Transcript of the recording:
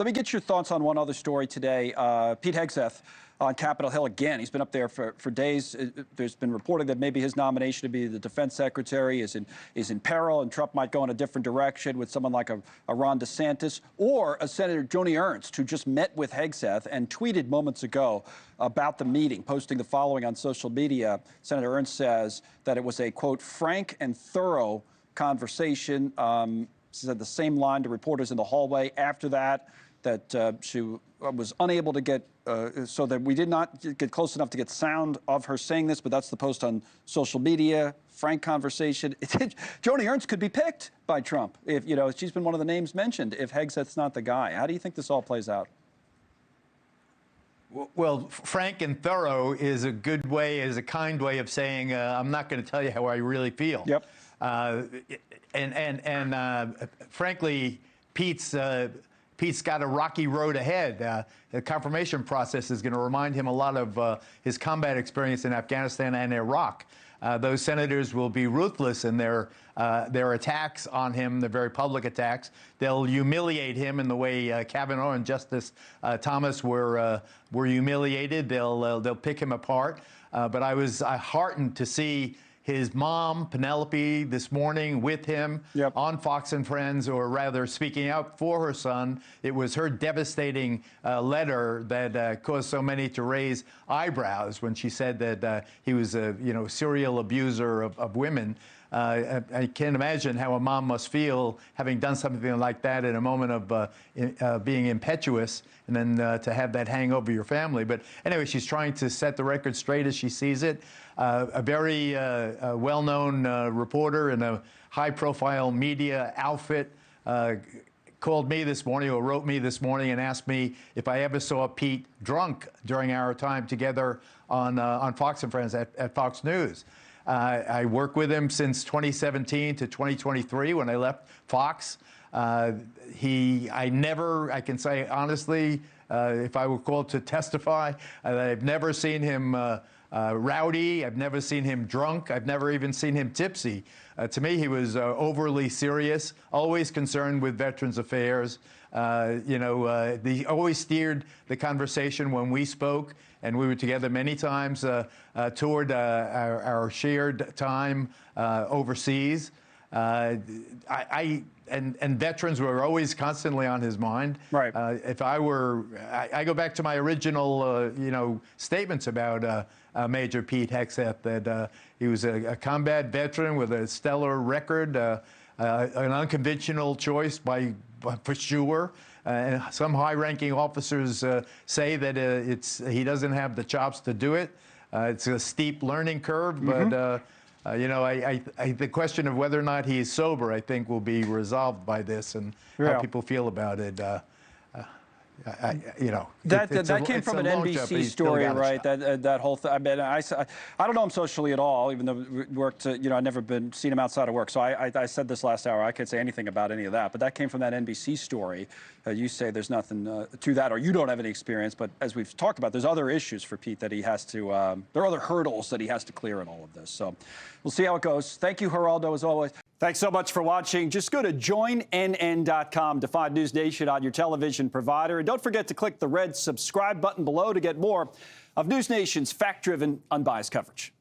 Let me get your thoughts on one other story today. Pete Hegseth on Capitol Hill again. He's been up there for days. There's been reporting that maybe his nomination to be the defense secretary is in peril, and Trump might go in a different direction with someone like a Ron DeSantis or a Senator Joni Ernst, who just met with Hegseth and tweeted moments ago about the meeting, posting the following on social media. Senator Ernst says that it was a, quote, frank and thorough conversation. She said the same line to reporters in the hallway after that she was unable to get, so that we did not get close enough to get sound of her saying this, but that's the post on social media. Frank conversation. Joni Ernst could be picked by Trump if, she's been one of the names mentioned if Hegseth's not the guy. How do you think this all plays out? Well, frank and thorough is a good way, is a kind way of saying, I'm not going to tell you how I really feel. Yep. Frankly, Pete's got a rocky road ahead. The confirmation process is going to remind him a lot of his combat experience in Afghanistan and Iraq. Those senators will be ruthless in their attacks on him, the very public attacks. They'll humiliate him in the way Kavanaugh and Justice Thomas were humiliated. They'll pick him apart. But I was heartened to see his mom, Penelope, this morning with him on Fox and Friends, or rather speaking out for her son. It was her devastating letter that caused so many to raise eyebrows when she said that he was a serial abuser of women. I can't imagine how a mom must feel having done something like that in a moment of being impetuous, and then to have that hang over your family. But anyway, she's trying to set the record straight as she sees it. A very well-known reporter in a high-profile media outfit called me this morning, or wrote me this morning, and asked me if I ever saw Pete drunk during our time together on Fox and Friends at Fox News. I worked with him since 2017 to 2023 when I left Fox. I can say honestly, if I were called to testify, I've never seen him rowdy. I've never seen him drunk. I've never even seen him tipsy. To me, he was overly serious, always concerned with Veterans Affairs. He always steered the conversation when we spoke, and we were together many times toward our shared time overseas. And veterans were always constantly on his mind. Right. I go back to my original, statements about Major Pete Hegseth, that he was a combat veteran with a stellar record, an unconventional choice for sure. And some high-ranking officers say that he doesn't have the chops to do it. It's a steep learning curve, but the question of whether or not he is sober, I think, will be resolved by this, and how people feel about it. That came from an NBC story, right? That whole thing. I mean, I don't know him socially at all, even though we worked. I've never seen him outside of work. So I said this last hour. I can't say anything about any of that. But that came from that NBC story. You say there's nothing to that, or you don't have any experience. But as we've talked about, there's other issues for Pete that he has to. There are other hurdles that he has to clear in all of this. So we'll see how it goes. Thank you, Geraldo, as always. Thanks so much for watching. Just go to joinnn.com to find News Nation on your television provider. And don't forget to click the red subscribe button below to get more of News Nation's fact-driven, unbiased coverage.